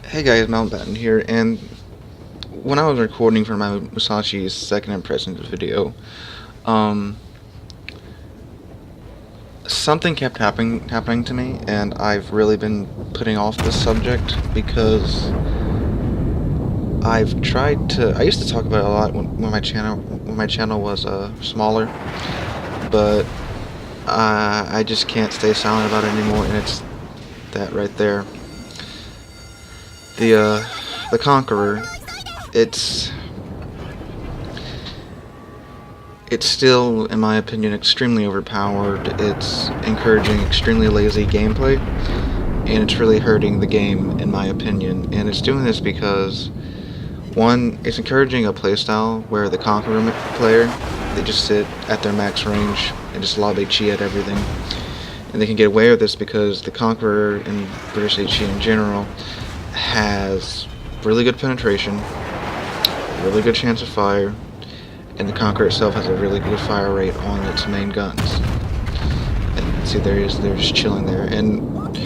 Hey guys, Mountbatten here, and when I was recording for my Musashi's second impressions video, um, something kept happening to me, and I've really been putting off this subject because I've tried to. I used to talk about it a lot when my channel was smaller, but I just can't stay silent about it anymore, and it's that right there. The Conqueror. It's It's still, in my opinion, extremely overpowered. It's encouraging extremely lazy gameplay, and it's really hurting the game, in my opinion. And it's doing this because, one, it's encouraging a playstyle where the Conqueror player, they just sit at their max range and just lob HE at everything. And they can get away with this because the Conqueror and British HE in general has really good penetration, really good chance of fire, and the Conqueror itself has a really good fire rate on its main guns. And see, they're just chilling there. And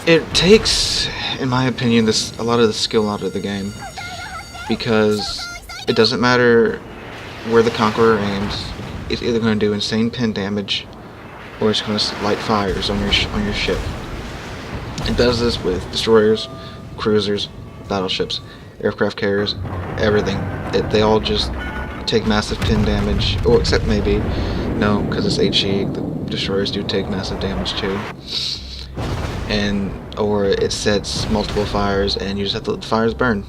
it takes, in my opinion, a lot of the skill out of the game, because it doesn't matter where the Conqueror aims. It's either going to do insane pin damage, or it's going to light fires on your ship. It does this with destroyers, cruisers, battleships, aircraft carriers, everything. They all just take massive pin damage, or except maybe, no, because it's HE, the destroyers do take massive damage too. Or it sets multiple fires, and you just have to let the fires burn.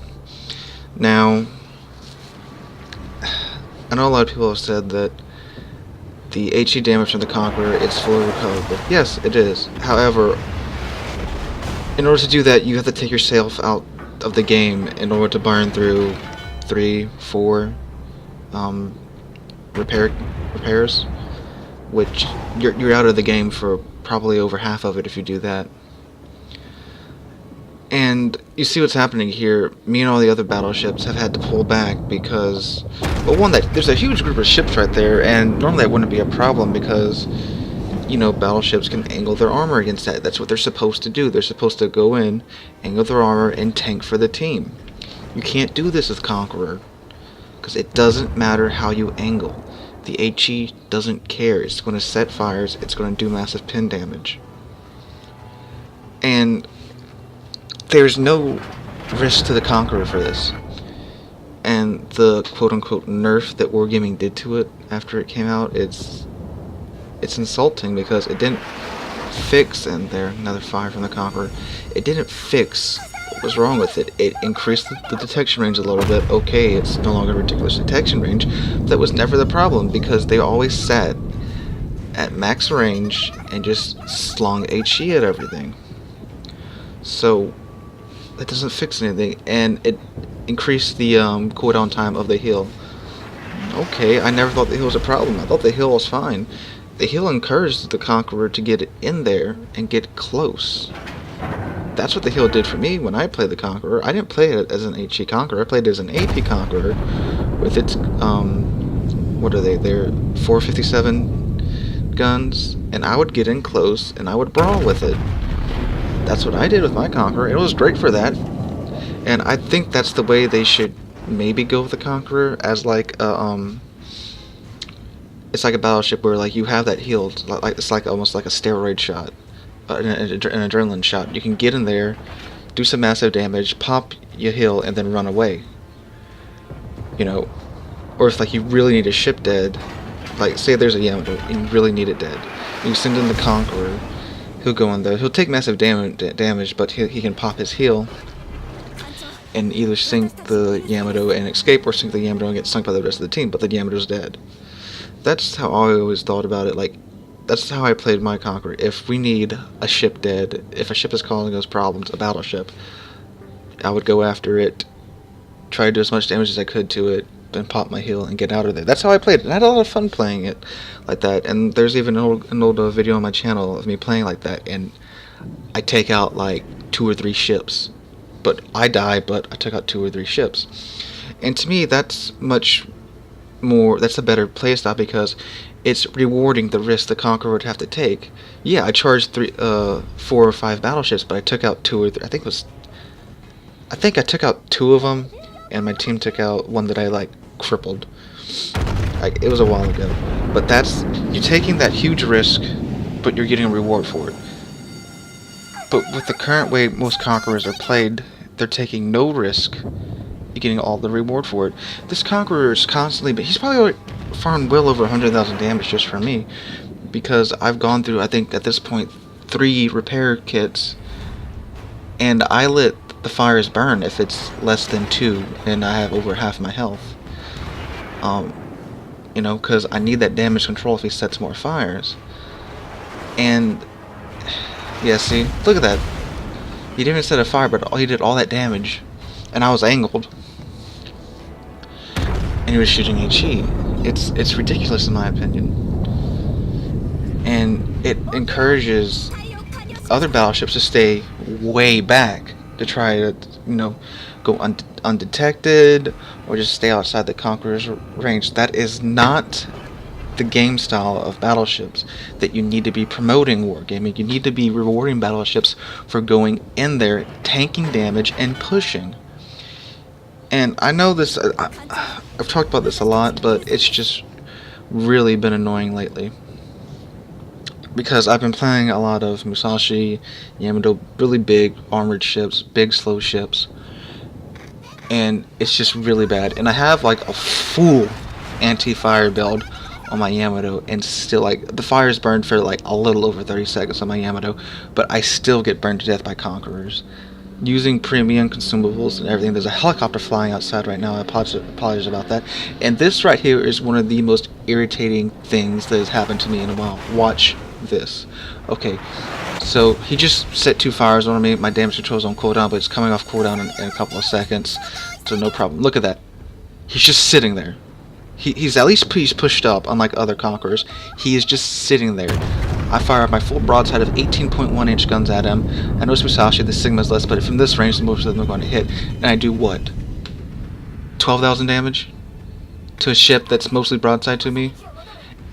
Now, I know a lot of people have said that the HE damage from the Conqueror is fully recoverable. Yes, it is. However, in order to do that, you have to take yourself out of the game in order to burn through 3-4 repairs, which you're out of the game for probably over half of it if you do that. And you see what's happening here. Me and all the other battleships have had to pull back because, well, one, there's a huge group of ships right there, and normally that wouldn't be a problem because, you know, battleships can angle their armor against that. That's what they're supposed to do. They're supposed to go in, angle their armor, and tank for the team. You can't do this with Conqueror, because it doesn't matter how you angle. The HE doesn't care. It's going to set fires. It's going to do massive pin damage. And there's no risk to the Conqueror for this. And the quote-unquote nerf that Wargaming did to it after it came out, it's insulting because it didn't fix, and there, another fire from the Conqueror, it didn't fix what was wrong with it. It increased the detection range a little bit. Okay, it's no longer a ridiculous detection range, but that was never the problem because they always sat at max range and just slung HE at everything. So that doesn't fix anything, and it increased the cooldown time of the heal. Okay, I never thought the heal was a problem. I thought the heal was fine. The heal encouraged the Conqueror to get in there and get close. That's what the heal did for me when I played the Conqueror. I didn't play it as an HE Conqueror. I played it as an AP Conqueror with its, what are they? They're 457 guns, and I would get in close and I would brawl with it. That's what I did with my Conqueror. It was great for that. And I think that's the way they should maybe go with the Conqueror, as like a, it's like a battleship where like you have that heal, like it's like almost like a steroid shot, an adrenaline shot. You can get in there, do some massive damage, pop your heal, and then run away. You know, or if like you really need a ship dead, like say there's a Yamato and you really need it dead, you send in the Conqueror. He'll go in there. He'll take massive damage, but he can pop his heal and either sink the Yamato and escape, or sink the Yamato and get sunk by the rest of the team. But the Yamato's dead. That's how I always thought about it. Like, that's how I played my Conqueror. If we need a ship dead, if a ship is causing us problems, a battleship, I would go after it, try to do as much damage as I could to it, then pop my heal and get out of there. That's how I played it. I had a lot of fun playing it like that. And there's even an old video on my channel of me playing like that, and I take out like 2 or 3 ships. But I die, but I took out 2 or 3 ships. And to me, that's much more, that's a better playstyle, because it's rewarding the risk the Conqueror would have to take. Yeah, I charged 4 or 5 battleships, but I took out 2 or 3. I think I took out 2 of them, and my team took out one that I like crippled. Like, it was a while ago, but that's, you're taking that huge risk, but you're getting a reward for it. But with the current way most Conquerors are played, they're taking no risk. You're getting all the reward for it. This Conqueror is constantly, but he's probably farmed well over 100,000 damage just for me, because I've gone through, I think at this point, 3 repair kits, and I let the fires burn if it's less than 2, and I have over half my health. You know, because I need that damage control if he sets more fires. And yeah, see, look at that. He didn't even set a fire, but he did all that damage, and I was angled, and he was shooting HE. It's ridiculous in my opinion, and it encourages other battleships to stay way back to try to, you know, go undetected or just stay outside the Conqueror's range. That is not the game style of battleships that you need to be promoting wargaming. You need to be rewarding battleships for going in there, tanking damage, and pushing. And I know this, I've talked about this a lot, but it's just really been annoying lately, because I've been playing a lot of Musashi, Yamato, really big armored ships, big slow ships, and it's just really bad. And I have like a full anti-fire build on my Yamato, and still, like, the fires burned for like a little over 30 seconds on my Yamato, but I still get burned to death by Conquerors using premium consumables and everything. There's a helicopter flying outside right now. I apologize about that. And this right here is one of the most irritating things that has happened to me in a while. Watch this. Okay, so he just set 2 fires on me. My damage control is on cooldown, but it's coming off cooldown in a couple of seconds, so no problem. Look at that. He's just sitting there. He's at least pushed up, unlike other Conquerors. He is just sitting there. I fire up my full broadside of 18.1 inch guns at him. I know it's Musashi, the Sigma's less, but from this range, most of them are going to hit. And I do what? 12,000 damage? To a ship that's mostly broadside to me?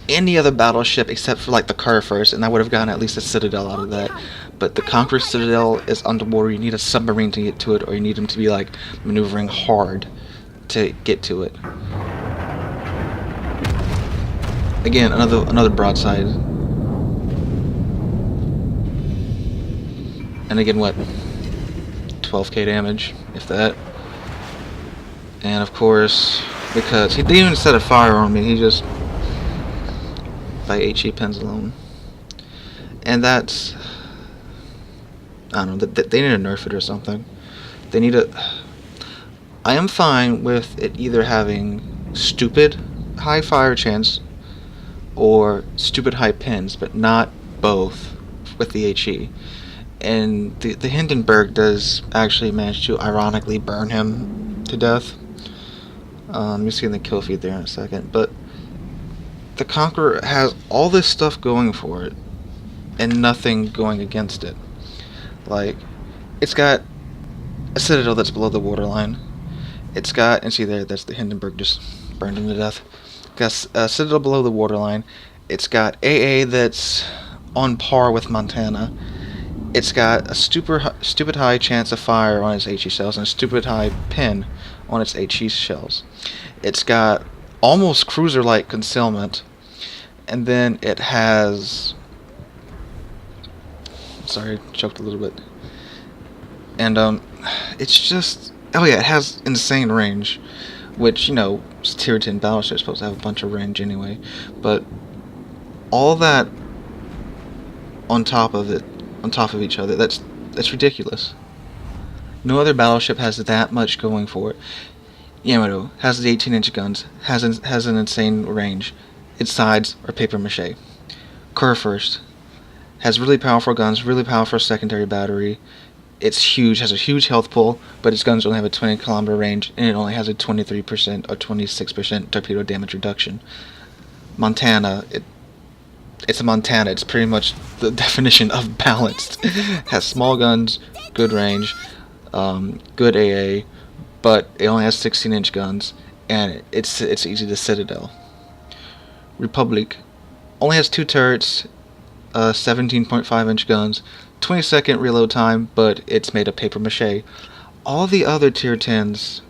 Any other battleship except for like the Conqueror first, and I would have gotten at least a Citadel out of that. But the Conqueror Citadel is underwater. You need a submarine to get to it, or you need him to be like maneuvering hard to get to it. Again, another broadside. And again, what? 12k damage, if that. And of course, because he didn't even set a fire on me, he just, by HE pens alone. And that's, I don't know, they need to nerf it or something. They need to, I am fine with it either having stupid high fire chance or stupid high pins, but not both with the HE. And the Hindenburg does actually manage to ironically burn him to death. You'll see in the kill feed there in a second. But the Conqueror has all this stuff going for it and nothing going against it. Like, it's got a Citadel that's below the waterline. It's got, and see there, that's the Hindenburg just burned him to death. Got a Citadel below the waterline. It's got AA that's on par with Montana. It's got a stupid high chance of fire on its HE shells and a stupid high pin on its HE shells. It's got almost cruiser-like concealment, and then it has, sorry, choked a little bit. And it's just, oh yeah, it has insane range, which, you know, tier 10 battleships supposed to have a bunch of range anyway, but all that on top of it, on top of each other, that's ridiculous. No other battleship has that much going for it. Yamato has the 18-inch guns, has an insane range. Its sides are paper mache. Conqueror first has really powerful guns, really powerful secondary battery. It's huge, has a huge health pool, but its guns only have a 20-kilometer range, and it only has a 23% or 26% torpedo damage reduction. Montana, it's a Montana. It's pretty much the definition of balanced. Has small guns, good range, good AA, but it only has 16-inch guns, and it's easy to Citadel. Republic Only has 2 turrets, 17.5-inch guns, 20-second reload time, but it's made of paper mache. All the other tier 10s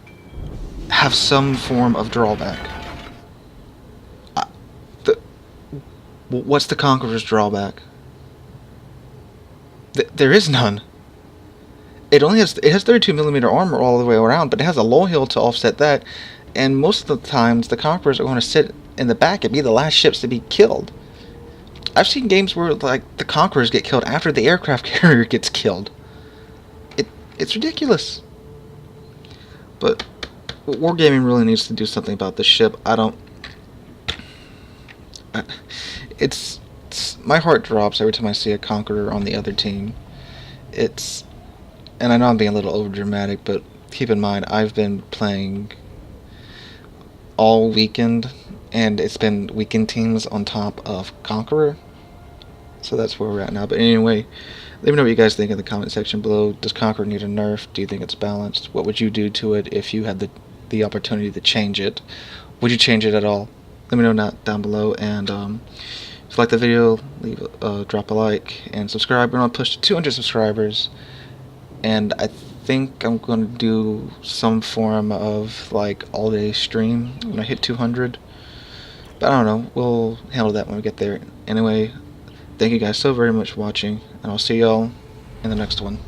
have some form of drawback. What's the Conqueror's drawback? There is none. It has 32mm armor all the way around, but it has a low hill to offset that. And most of the times, the Conquerors are going to sit in the back and be the last ships to be killed. I've seen games where like the Conquerors get killed after the aircraft carrier gets killed. It's ridiculous. But Wargaming really needs to do something about this ship. It's my heart drops every time I see a Conqueror on the other team. And I know I'm being a little over dramatic, but keep in mind I've been playing all weekend, and it's been weekend teams on top of Conqueror. So that's where we're at now. But anyway, let me know what you guys think in the comment section below. Does Conqueror need a nerf? Do you think it's balanced? What would you do to it if you had the opportunity to change it? Would you change it at all? Let me know down below. And if you like the video, drop a like and subscribe. We're on push to 200 subscribers, and I think I'm going to do some form of like all-day stream when I hit 200. But I don't know. We'll handle that when we get there. Anyway, thank you guys so very much for watching, and I'll see y'all in the next one.